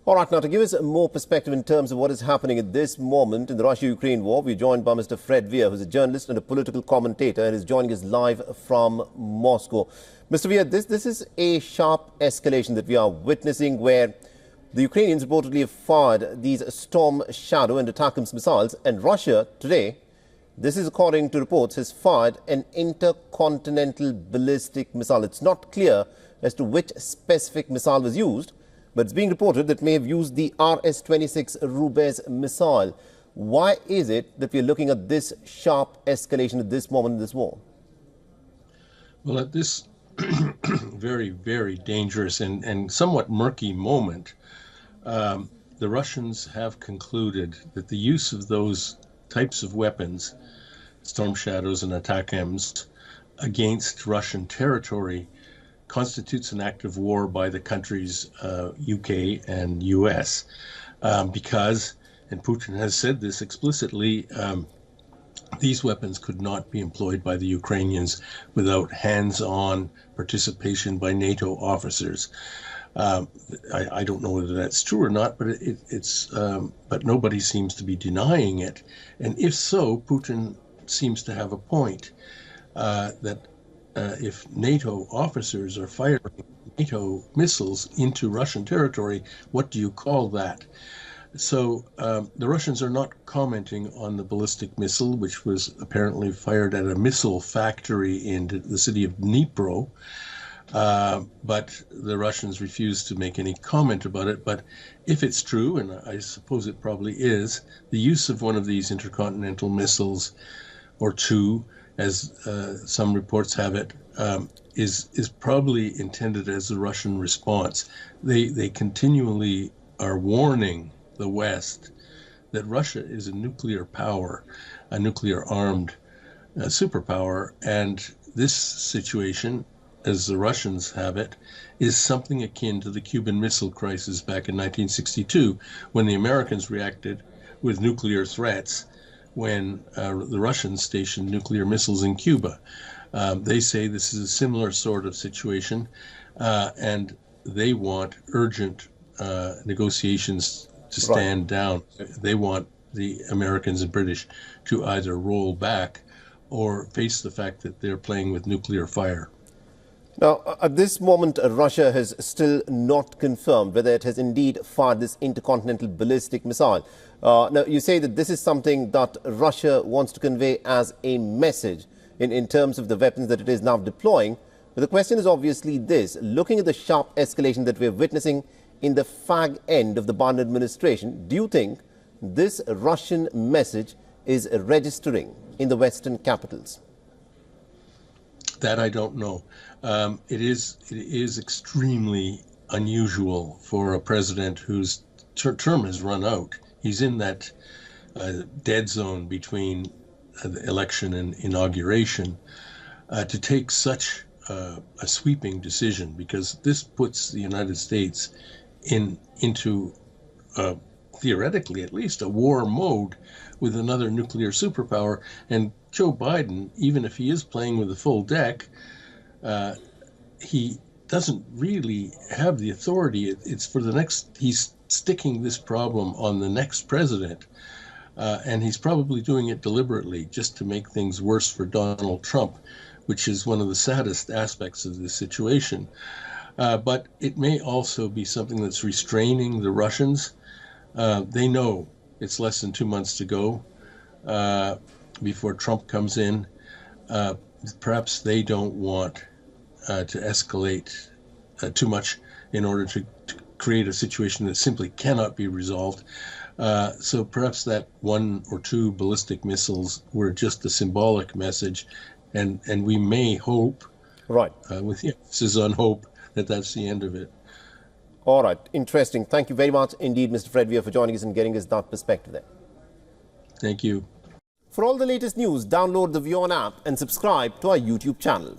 All right, now to give us more perspective in terms of what is happening at this moment in the Russia-Ukraine war, we're joined by Mr. Fred Weir, who's a journalist and a political commentator and is joining us live from Moscow. Mr. Weir, this is a sharp escalation that we are witnessing where the Ukrainians reportedly have fired these Storm Shadow and ATACMS missiles, and Russia today, this is according to reports, has fired an intercontinental ballistic missile. It's not clear as to which specific missile was used, but it's being reported that may have used the RS-26 Rubez missile. Why is it that we're looking at this sharp escalation at this moment in this war? Well, at this very, very dangerous and somewhat murky moment, the Russians have concluded that the use of those types of weapons, Storm Shadows and ATACMS, against Russian territory constitutes an act of war by the countries UK and US because, and Putin has said this explicitly, these weapons could not be employed by the Ukrainians without hands-on participation by NATO officers. I don't know whether that's true or not, but but nobody seems to be denying it. And if so, Putin seems to have a point that if NATO officers are firing NATO missiles into Russian territory, what do you call that? So the Russians are not commenting on the ballistic missile, which was apparently fired at a missile factory in the city of Dnipro. But the Russians refuse to make any comment about it. But if it's true, and I suppose it probably is, the use of one of these intercontinental missiles, or two, as some reports have it, is probably intended as a Russian response. They continually are warning the West that Russia is a nuclear power, a nuclear-armed superpower, and this situation, as the Russians have it, is something akin to the Cuban Missile Crisis back in 1962, when the Americans reacted with nuclear threats when the Russians stationed nuclear missiles in Cuba. They say this is a similar sort of situation, and they want urgent negotiations to stand down. They want the Americans and British to either roll back or face the fact that they're playing with nuclear fire. Now, at this moment, Russia has still not confirmed whether it has indeed fired this intercontinental ballistic missile. Now, you say that this is something that Russia wants to convey as a message in terms of the weapons that it is now deploying. But the question is obviously this: looking at the sharp escalation that we're witnessing in the fag end of the Biden administration, do you think this Russian message is registering in the Western capitals? That I don't know. It is extremely unusual for a president whose term has run out. He's in that dead zone between the election and inauguration to take such a sweeping decision, because this puts the United States into theoretically at least a war mode with another nuclear superpower. And Joe Biden, even if he is playing with a full deck, he doesn't really have the authority. It's for the next, he's sticking this problem on the next president, and he's probably doing it deliberately just to make things worse for Donald Trump, which is one of the saddest aspects of this situation. But it may also be something that's restraining the Russians. They know it's less than 2 months to go before Trump comes in. Perhaps they don't want to escalate too much in order to create a situation that simply cannot be resolved. So perhaps that 1 or 2 ballistic missiles were just a symbolic message, and we may hope, with the emphasis on hope, that that's the end of it. All right, interesting. Thank you very much indeed, Mr. Fred Weir, for joining us and getting us that perspective there. Thank you. For all the latest news, download the WION app and subscribe to our YouTube channel.